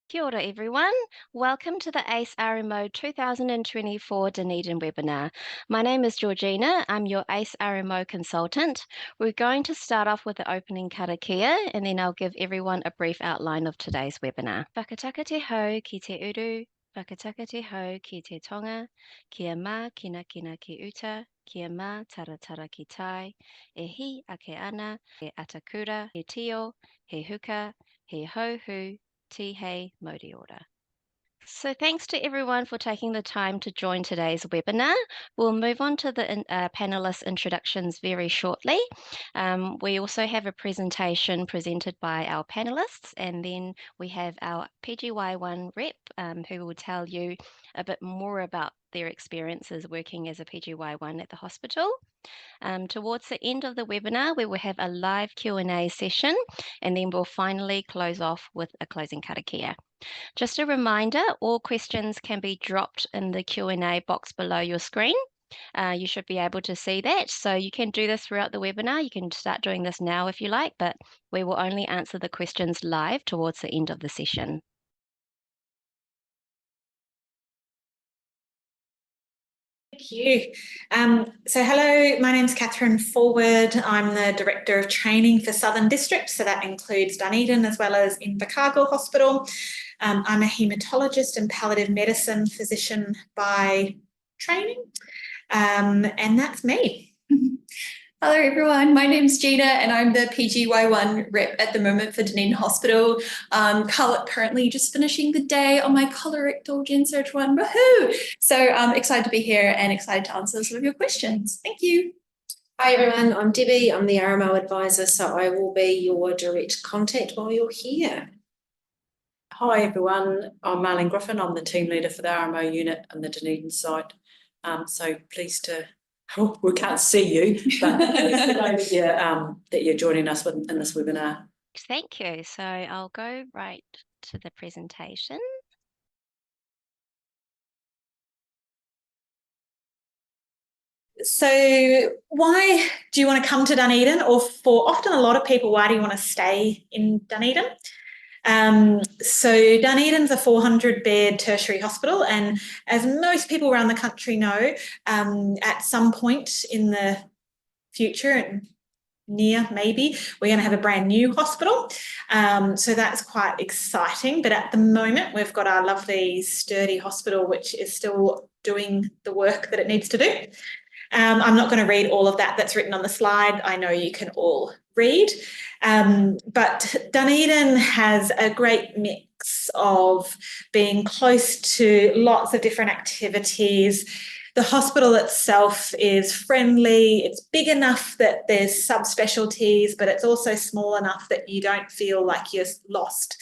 Kia ora everyone. Welcome to the ACE RMO 2024 Dunedin webinar. My name is Georgina. I'm your ACE RMO consultant. We're going to start off with the opening karakia and then I'll give everyone a brief outline of today's webinar. Whakataka te hau ki te uru, whakataka te hau ki te tonga, kia mā kina ki uta, kia mā taratara ki tai, e hi ake ana, he atakura, he tio, he huka, he hauhu, Tihei Modi Order. So thanks to everyone for taking the time to join today's webinar. We'll move on to the panelist introductions very shortly. We also have a presentation presented by our panelists, and then we have our PGY1 rep who will tell you a bit more about their experiences working as a PGY1 at the hospital. Towards the end of the webinar, we will have a live Q&A session, and then we'll finally close off with a closing karakia. Just a reminder, all questions can be dropped in the Q&A box below your screen. You should be able to see that. So you can do this throughout the webinar. You can start doing this now if you like, but we will only answer the questions live towards the end of the session. Thank you. So hello, my name's Catherine Forward. I'm the Director of Training for Southern District, so that includes Dunedin as well as Invercargill Hospital. I'm a haematologist and palliative medicine physician by training, and that's me. Hello everyone, my name's Gina and I'm the PGY1 rep at the moment for Dunedin Hospital. Currently just finishing the day on my colorectal gen surge one, woohoo! So I'm excited to be here and excited to answer some of your questions. Thank you. Hi everyone, I'm Debbie, I'm the RMO advisor, so I will be your direct contact while you're here. Hi everyone, I'm Marlene Griffin, I'm the team leader for the RMO unit and the Dunedin site. So pleased to, we can't see you, but pleased to know that you're joining us in this webinar. Thank you. So I'll go right to the presentation. So why do you want to come to Dunedin? Or for often a lot of people, why do you want to stay in Dunedin? So Dunedin's a 400-bed tertiary hospital, and as most people around the country know, at some point in the future and near maybe, we're going to have a brand new hospital. So that's quite exciting. But at the moment, we've got our lovely sturdy hospital, which is still doing the work that it needs to do. I'm not going to read all of that that's written on the slide. I know you can all read. But Dunedin has a great mix of being close to lots of different activities. The hospital itself is friendly. It's big enough that there's subspecialties, but it's also small enough that you don't feel like you're lost.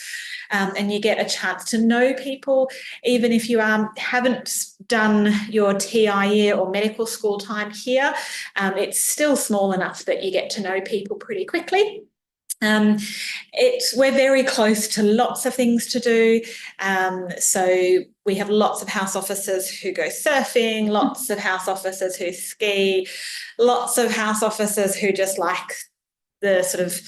And you get a chance to know people, even if you haven't done your TI year or medical school time here. It's still small enough that you get to know people pretty quickly. We're very close to lots of things to do. So we have lots of house officers who go surfing, lots of house officers who ski, lots of house officers who just like the sort of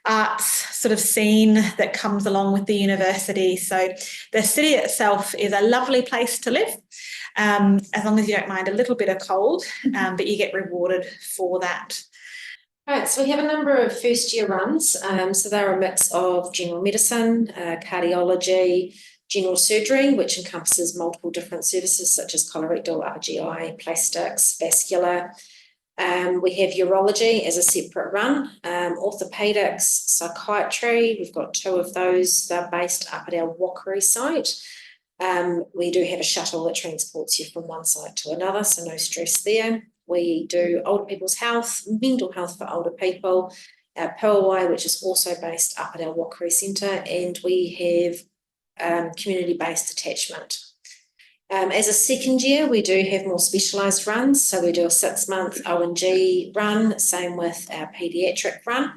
arts sort of scene that comes along with the university. So the city itself is a lovely place to live, as long as you don't mind a little bit of cold, but you get rewarded for that. All right, so we have a number of first year runs. So they're a mix of general medicine, cardiology, general surgery, which encompasses multiple different services such as colorectal, RGI, plastics, vascular. We have urology as a separate run, orthopedics, psychiatry. We've got two of those. They're based up at our Walkery site. We do have a shuttle that transports you from one site to another, so no stress there. We do older people's health, mental health for older people, our Purwai, which is also based up at our Walkery Centre, and we have community-based attachment. As a second year, we do have more specialised runs. So we do a 6-month O&G run, same with our paediatric run.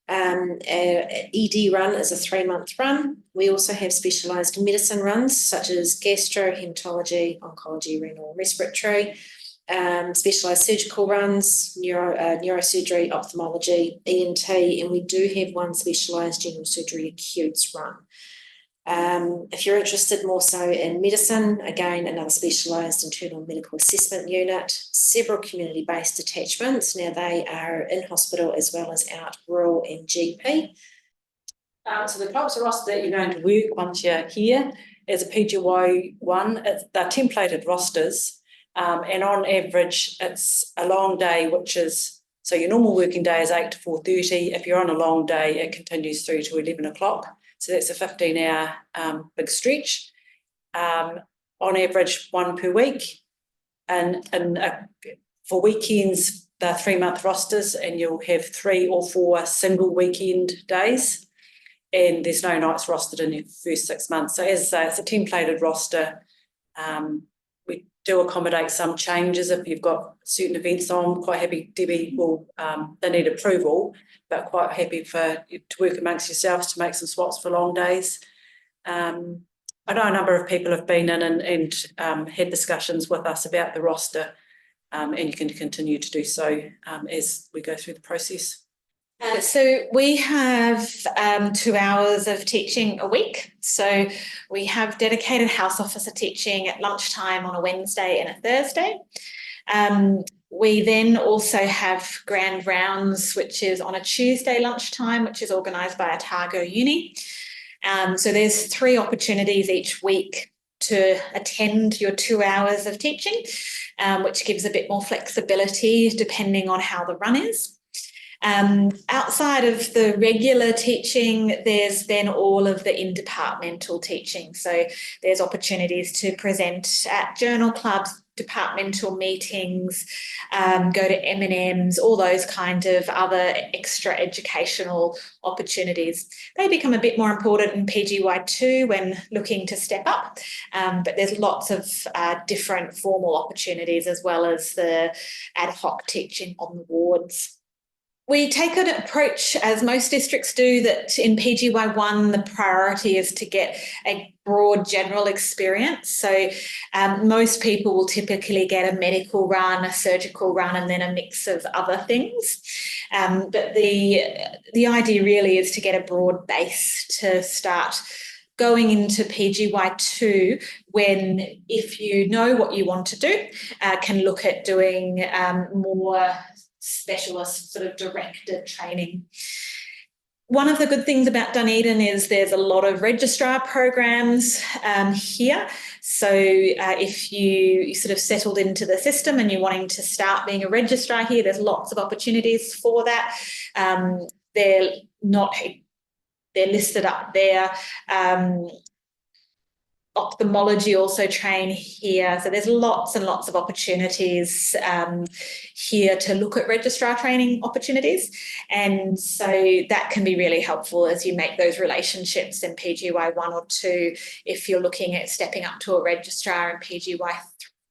Our ED run is a 3-month run. We also have specialised medicine runs such as gastro, haematology, oncology, renal, respiratory, specialised surgical runs, neurosurgery, ophthalmology, ENT, and we do have one specialised general surgery acutes run. If you're interested more so in medicine, again, another specialised internal medical assessment unit, several community-based attachments. Now they are in hospital as well as out rural and GP. So the types of roster that you're going to work once you're here is a PGY1. They're templated rosters, and on average, it's a long day, which is, so your normal working day is 8 to 4:30. If you're on a long day, it continues through to 11 o'clock. So that's a 15-hour big stretch. On average, one per week. And for weekends, they're 3-month rosters, and you'll have 3 or 4 single weekend days. And there's no nights rostered in your first 6 months. So as I say, it's a templated roster. We do accommodate some changes if you've got certain events on. Quite happy, Debbie will, they need approval, but quite happy to work amongst yourselves to make some swaps for long days. I know a number of people have been in and had discussions with us about the roster, and you can continue to do so as we go through the process. So we have 2 hours of teaching a week. So we have dedicated house officer teaching at lunchtime on a Wednesday and a Thursday. We then also have grand rounds, which is on a Tuesday lunchtime, which is organised by Otago Uni. So there's 3 opportunities each week to attend your 2 hours of teaching, which gives a bit more flexibility depending on how the run is. Outside of the regular teaching, there's then all of the interdepartmental teaching. So there's opportunities to present at journal clubs, departmental meetings, go to M&Ms, all those kind of other extra educational opportunities. They become a bit more important in PGY2 when looking to step up, but there's lots of different formal opportunities as well as the ad hoc teaching on the wards. We take an approach, as most districts do, that in PGY1 the priority is to get a broad general experience. So most people will typically get a medical run, a surgical run, and then a mix of other things. But the idea really is to get a broad base to start going into PGY2 when, if you know what you want to do, can look at doing more specialist sort of directed training. One of the good things about Dunedin is there's a lot of registrar programs here. So if you sort of settled into the system and you're wanting to start being a registrar here, there's lots of opportunities for that. They're listed up there. Ophthalmology also train here. So there's lots and lots of opportunities here to look at registrar training opportunities. And so that can be really helpful as you make those relationships in PGY 1 or 2 if you're looking at stepping up to a registrar in PGY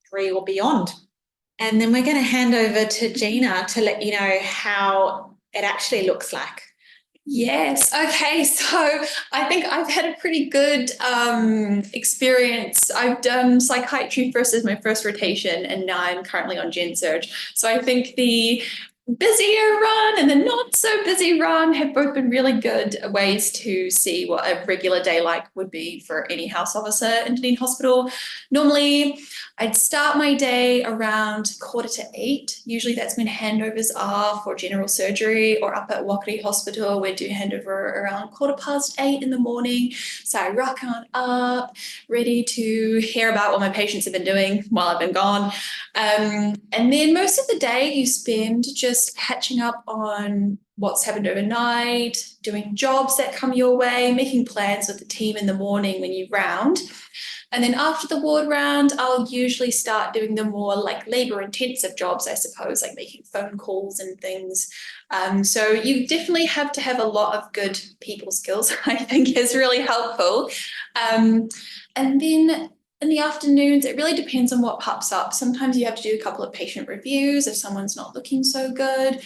3 or beyond. And then we're going to hand over to Gina to let you know how it actually looks like. Yes. Okay. So I think I've had a pretty good experience. I've done psychiatry first as my first rotation, and now I'm currently on Gen Surg. So I think the busier run and the not so busy run have both been really good ways to see what a regular day like would be for any house officer in Dunedin Hospital. Normally, I'd start my day around 7:45. Usually that's when handovers are for general surgery, or up at Wakari Hospital, we do handover around 8:15 in the morning. So I rock on up, ready to hear about what my patients have been doing while I've been gone. And then most of the day you spend just catching up on what's happened overnight, doing jobs that come your way, making plans with the team in the morning when you round. And then after the ward round, I'll usually start doing the more like labor-intensive jobs, I suppose, like making phone calls and things. So you definitely have to have a lot of good people skills, I think is really helpful. And then in the afternoons, it really depends on what pops up. Sometimes you have to do a couple of patient reviews if someone's not looking so good.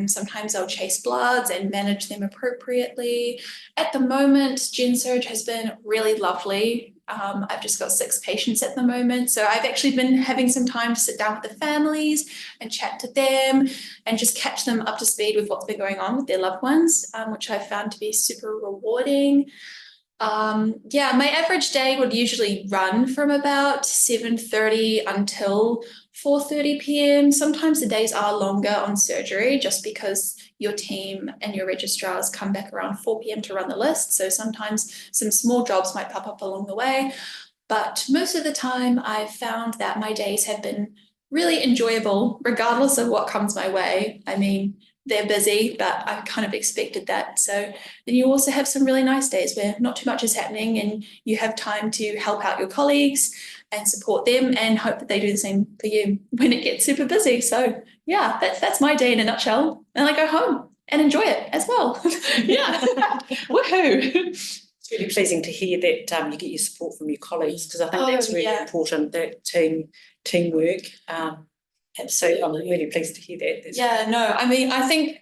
Sometimes I'll chase bloods and manage them appropriately. At the moment, Gen Surg has been really lovely. I've just got 6 patients at the moment. So I've actually been having some time to sit down with the families and chat to them and just catch them up to speed with what's been going on with their loved ones, which I've found to be super rewarding. Yeah, my average day would usually run from about 7:30 until 4:30 p.m. Sometimes the days are longer on surgery just because your team and your registrars come back around 4 p.m. to run the list. So sometimes some small jobs might pop up along the way. But most of the time, I've found that my days have been really enjoyable, regardless of what comes my way. I mean, they're busy, but I kind of expected that. So then you also have some really nice days where not too much is happening and you have time to help out your colleagues and support them and hope that they do the same for you when it gets super busy. So yeah, that's my day in a nutshell. And I go home and enjoy it as well. Yeah. Woohoo. It's really pleasing to hear that you get your support from your colleagues, because I think that's really important, that teamwork. So I'm really pleased to hear that. Yeah, no, I mean, I think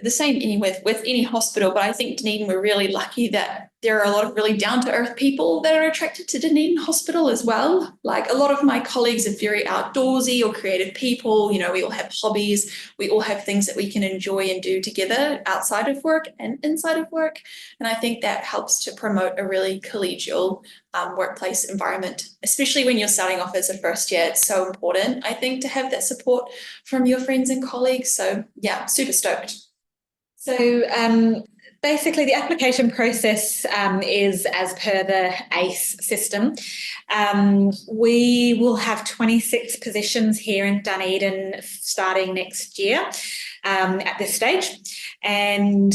the same with any hospital, but I think Dunedin, we're really lucky that there are a lot of really down-to-earth people that are attracted to Dunedin Hospital as well. Like a lot of my colleagues are very outdoorsy or creative people. You know, we all have hobbies. We all have things that we can enjoy and do together outside of work and inside of work. And I think that helps to promote a really collegial workplace environment, especially when you're starting off as a first year. It's so important, I think, to have that support from your friends and colleagues. So yeah, super stoked. So basically the application process is as per the ACE system. We will have 26 positions here in Dunedin starting next year at this stage. And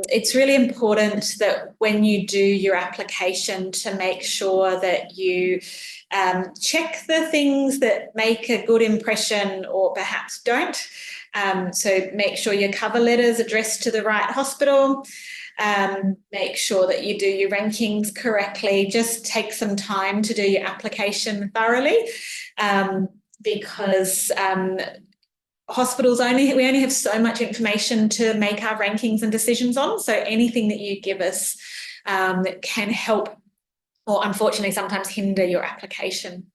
it's really important that when you do your application to make sure that you check the things that make a good impression or perhaps don't. So make sure your cover letter is addressed to the right hospital. Make sure that you do your rankings correctly. Just take some time to do your application thoroughly, because hospitals we only have so much information to make our rankings and decisions on. So anything that you give us can help, or unfortunately sometimes hinder, your application.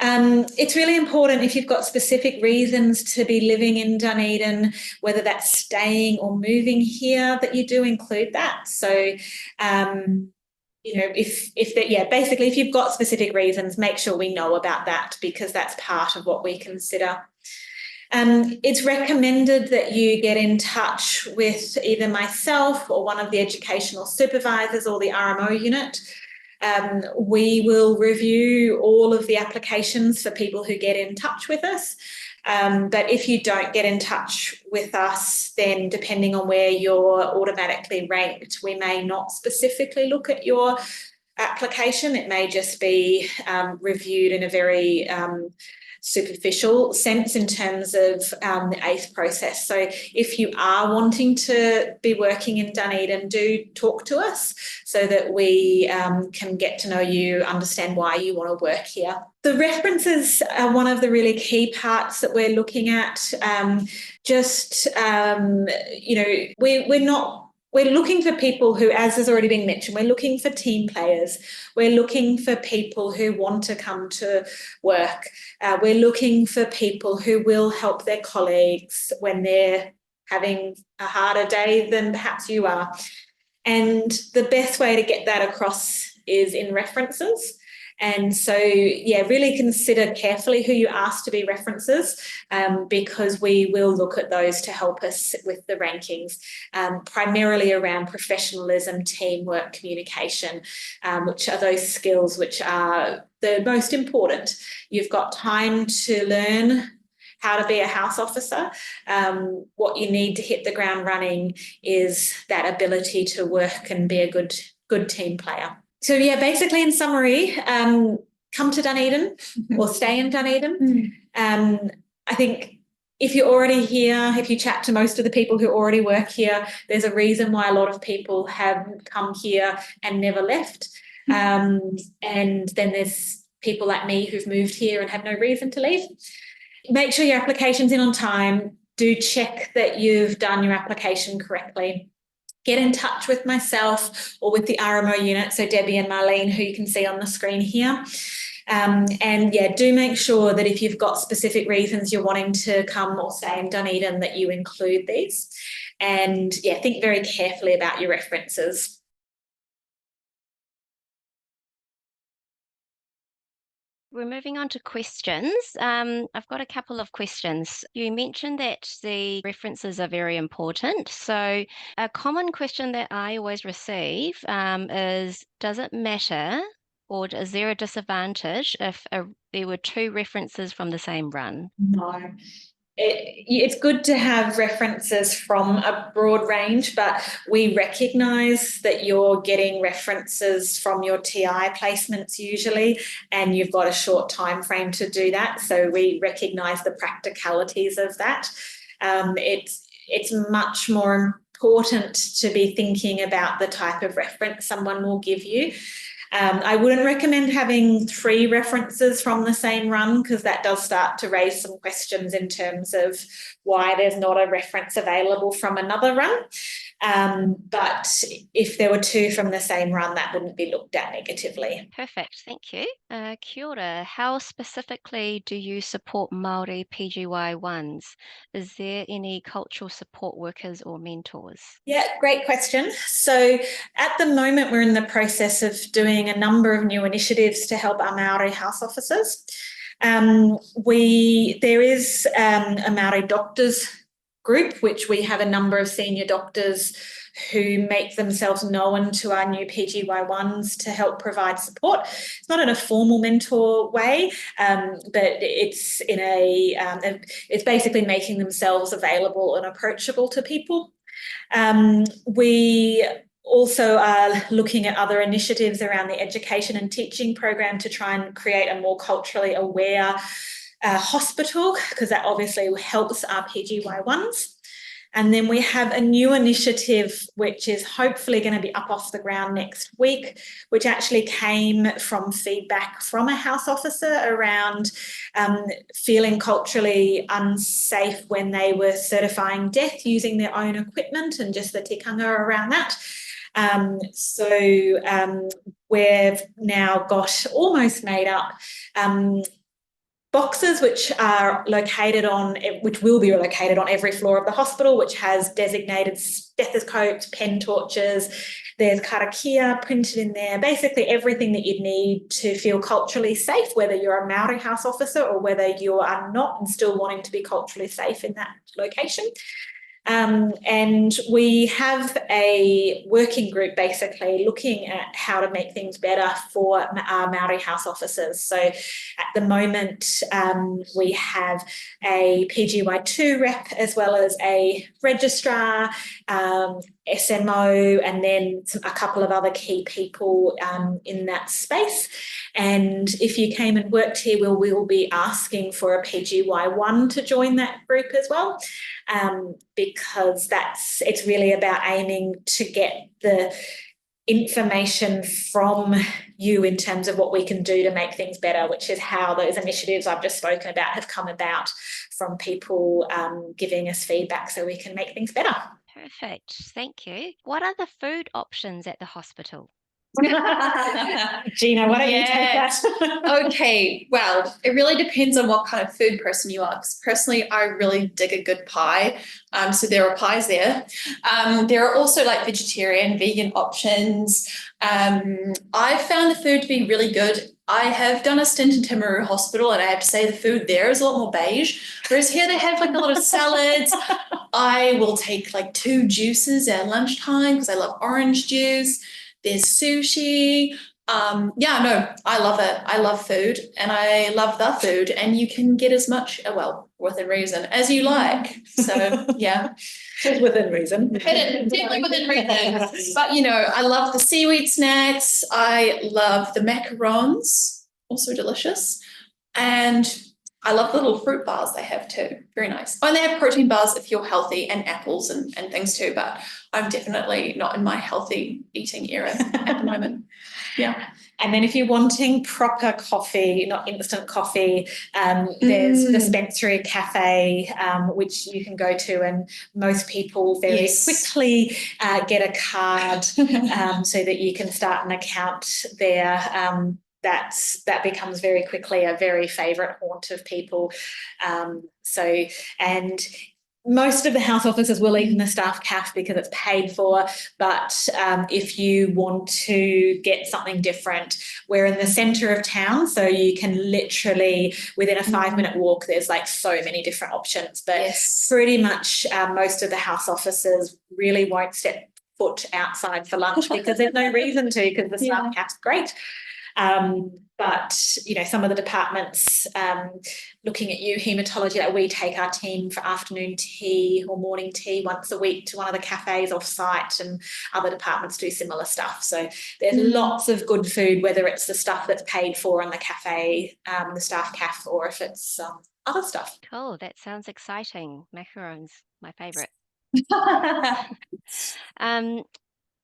It's really important, if you've got specific reasons to be living in Dunedin, whether that's staying or moving here, that you do include that. So, you know, basically, if you've got specific reasons, make sure we know about that, because that's part of what we consider. It's recommended that you get in touch with either myself or one of the educational supervisors or the RMO unit. We will review all of the applications for people who get in touch with us. But if you don't get in touch with us, then depending on where you're automatically ranked, we may not specifically look at your application. It may just be reviewed in a very superficial sense in terms of the ACE process. So if you are wanting to be working in Dunedin, do talk to us so that we can get to know you, understand why you want to work here. The references are one of the really key parts that we're looking at. We're looking for people who, as has already been mentioned, we're looking for team players. We're looking for people who want to come to work. We're looking for people who will help their colleagues when they're having a harder day than perhaps you are. And the best way to get that across is in references. And so, yeah, really consider carefully who you ask to be references, because we will look at those to help us with the rankings, primarily around professionalism, teamwork, communication, which are those skills which are the most important. You've got time to learn how to be a house officer. What you need to hit the ground running is that ability to work and be a good team player. So yeah, basically in summary, come to Dunedin or stay in Dunedin. I think if you're already here, if you chat to most of the people who already work here, there's a reason why a lot of people have come here and never left. And then there's people like me who've moved here and have no reason to leave. Make sure your application's in on time. Do check that you've done your application correctly. Get in touch with myself or with the RMO unit, so Debbie and Marlene, who you can see on the screen here. And yeah, do make sure that if you've got specific reasons you're wanting to come or stay in Dunedin, that you include these. And yeah, think very carefully about your references. We're moving on to questions. I've got a couple of questions. You mentioned that the references are very important. So, a common question that I always receive is, does it matter or is there a disadvantage if there were two references from the same run? No. It's good to have references from a broad range, but we recognise that you're getting references from your TI placements usually, and you've got a short time frame to do that. So we recognise the practicalities of that. It's much more important to be thinking about the type of reference someone will give you. I wouldn't recommend having 3 references from the same run because that does start to raise some questions in terms of why there's not a reference available from another run. But if there were 2 from the same run, that wouldn't be looked at negatively. Perfect, thank you. Kia ora. How specifically do you support Māori PGY1s? Is there any cultural support workers or mentors? Yeah, great question. So at the moment, we're in the process of doing a number of new initiatives to help our Māori house officers. There is a Māori doctors group, which we have a number of senior doctors who make themselves known to our new PGY1s to help provide support. It's not in a formal mentor way, but it's in it's basically making themselves available and approachable to people. We also are looking at other initiatives around the education and teaching program to try and create a more culturally aware hospital, because that obviously helps our PGY1s. And then we have a new initiative, which is hopefully going to be up off the ground next week, which actually came from feedback from a house officer around feeling culturally unsafe when they were certifying death using their own equipment and just the tikanga around that. We've now got almost made up boxes which will be located on every floor of the hospital, which has designated stethoscopes, pen torches. There's karakia printed in there, basically everything that you'd need to feel culturally safe, whether you're a Māori house officer or whether you are not and still wanting to be culturally safe in that location. And we have a working group basically looking at how to make things better for our Māori house officers. So at the moment, we have a PGY2 rep as well as a registrar, SMO, and then a couple of other key people in that space. And if you came and worked here, we will be asking for a PGY1 to join that group as well, because it's really about aiming to get the information from you in terms of what we can do to make things better, which is how those initiatives I've just spoken about have come about, from people giving us feedback so we can make things better. Perfect, thank you. What are the food options at the hospital? Gina, why don't you take that? Okay, well, it really depends on what kind of food person you are. Because personally, I really dig a good pie. So there are pies there. There are also like vegetarian, vegan options. I found the food to be really good. I have done a stint in Timaru Hospital, and I have to say the food there is a lot more beige. Whereas here they have like a lot of salads. I will take like 2 juices at lunchtime because I love orange juice. There's sushi. I love it. I love food and I love the food, and you can get as much, within reason, as you like. So, yeah. Within reason. Definitely within reason. But, I love the seaweed snacks. I love the macarons, also delicious. And I love the little fruit bars they have too. Very nice. Oh, and they have protein bars if you're healthy, and apples and things too. But I'm definitely not in my healthy eating era at the moment. Yeah. And then if you're wanting proper coffee, not instant coffee, there's Dispensary Cafe, which you can go to, and most people very quickly get a card so that you can start an account there. That becomes very quickly a very favourite haunt of people. And most of the house officers will eat in the staff cafe because it's paid for, but if you want to get something different, we're in the centre of town, so you can literally, within a 5-minute walk, there's like so many different options, but pretty much most of the house officers really won't step foot outside for lunch because there's no reason to, because the staff cafe's great. But some of the departments, looking at you, haematology, like we take our team for afternoon tea or morning tea once a week to one of the cafes off site, and other departments do similar stuff. So there's lots of good food, whether it's the stuff that's paid for in the cafe, the staff cafe, or if it's other stuff. Cool. That sounds exciting. Macarons, my favourite.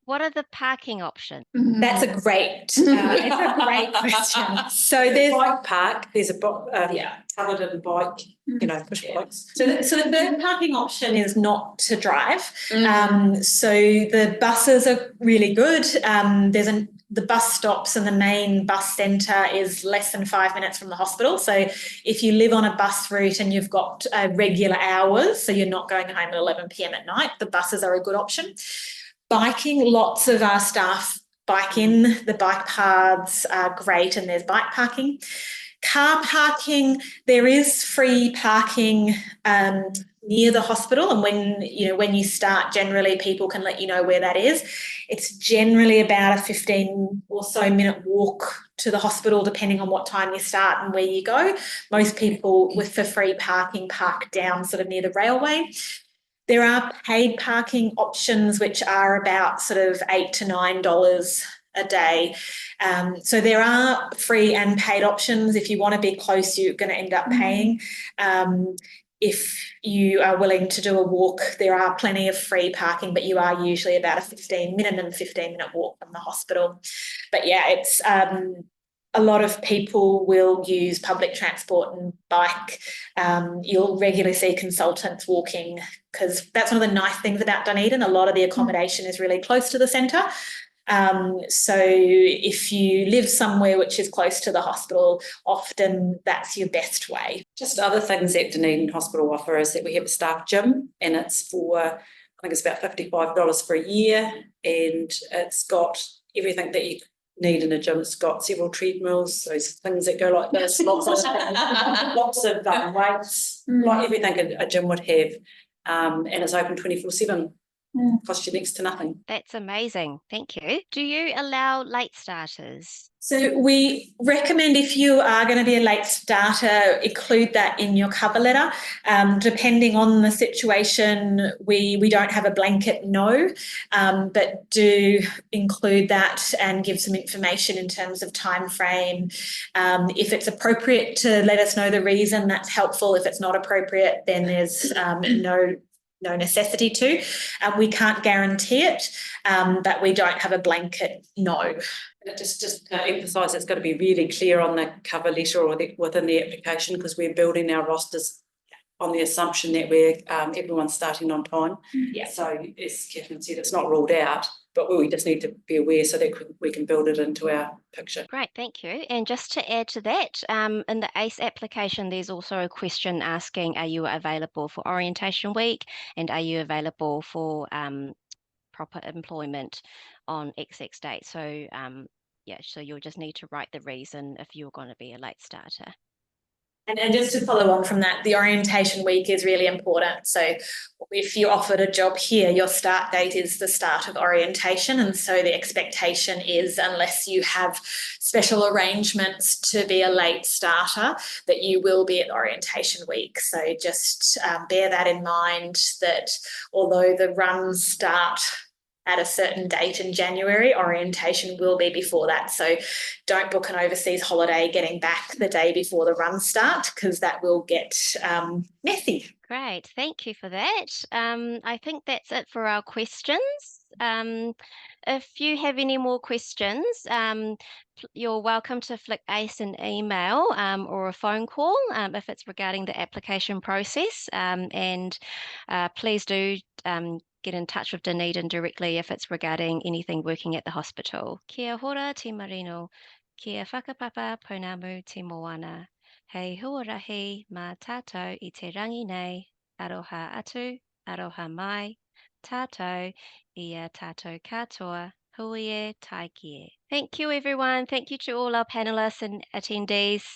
What are the parking options? That's a great question. So there's bike park. There's a covered in bike, push bikes. So the parking option is not to drive. So the buses are really good. The bus stops and the main bus centre is less than 5 minutes from the hospital. So if you live on a bus route and you've got regular hours, so you're not going home at 11 p.m. at night, the buses are a good option. Biking, lots of our staff bike in. The bike paths are great, and there's bike parking. Car parking, there is free parking near the hospital, and when you start, generally people can let you know where that is. It's generally about a 15 or so minute walk to the hospital, depending on what time you start and where you go. Most people with the free parking park down sort of near the railway. There are paid parking options, which are about sort of $8 to $9 a day. So there are free and paid options. If you want to be close, you're going to end up paying. If you are willing to do a walk, there are plenty of free parking, but you are usually about a minimum 15-minute walk from the hospital. But it's a lot of people will use public transport and bike. You'll regularly see consultants walking, because that's one of the nice things about Dunedin. A lot of the accommodation is really close to the centre. So if you live somewhere which is close to the hospital, often that's your best way. Just other things that Dunedin Hospital offer is that we have a staff gym, and it's I think it's about $55 for a year, and it's got everything that you need in a gym. It's got several treadmills, those things that go like this, lots of weights, like everything a gym would have, and it's open 24/7. Cost you next to nothing. That's amazing. Thank you. Do you allow late starters? So we recommend, if you are going to be a late starter, include that in your cover letter. Depending on the situation, we don't have a blanket no, but do include that and give some information in terms of time frame. If it's appropriate to let us know the reason, that's helpful. If it's not appropriate, then there's no necessity to. We can't guarantee it, but we don't have a blanket no. Just to emphasise, it's got to be really clear on the cover letter or within the application, because we're building our rosters on the assumption that everyone's starting on time. So as Catherine said, it's not ruled out, but we just need to be aware so that we can build it into our picture. Great, thank you. And just to add to that, in the ACE application, there's also a question asking, are you available for orientation week, and are you available for proper employment on XX date? So so you'll just need to write the reason if you're going to be a late starter. And just to follow on from that, the orientation week is really important. So if you're offered a job here, your start date is the start of orientation. And so the expectation is, unless you have special arrangements to be a late starter, that you will be at orientation week. So just bear that in mind, that although the runs start at a certain date in January, orientation will be before that. So don't book an overseas holiday getting back the day before the runs start, because that will get messy. Great, thank you for that. I think that's it for our questions. If you have any more questions, you're welcome to flick ACE an email or a phone call if it's regarding the application process. And please do get in touch with Dunedin directly if it's regarding anything working at the hospital. Kia hora te marino, kia whakapapa pounamu te moana. Hei huarahi mā tātou I te rangi nei. aroha atu, aroha mai, tātou, ia tātou katoa, hui e tai kie. Thank you, everyone. Thank you to all our panelists and attendees.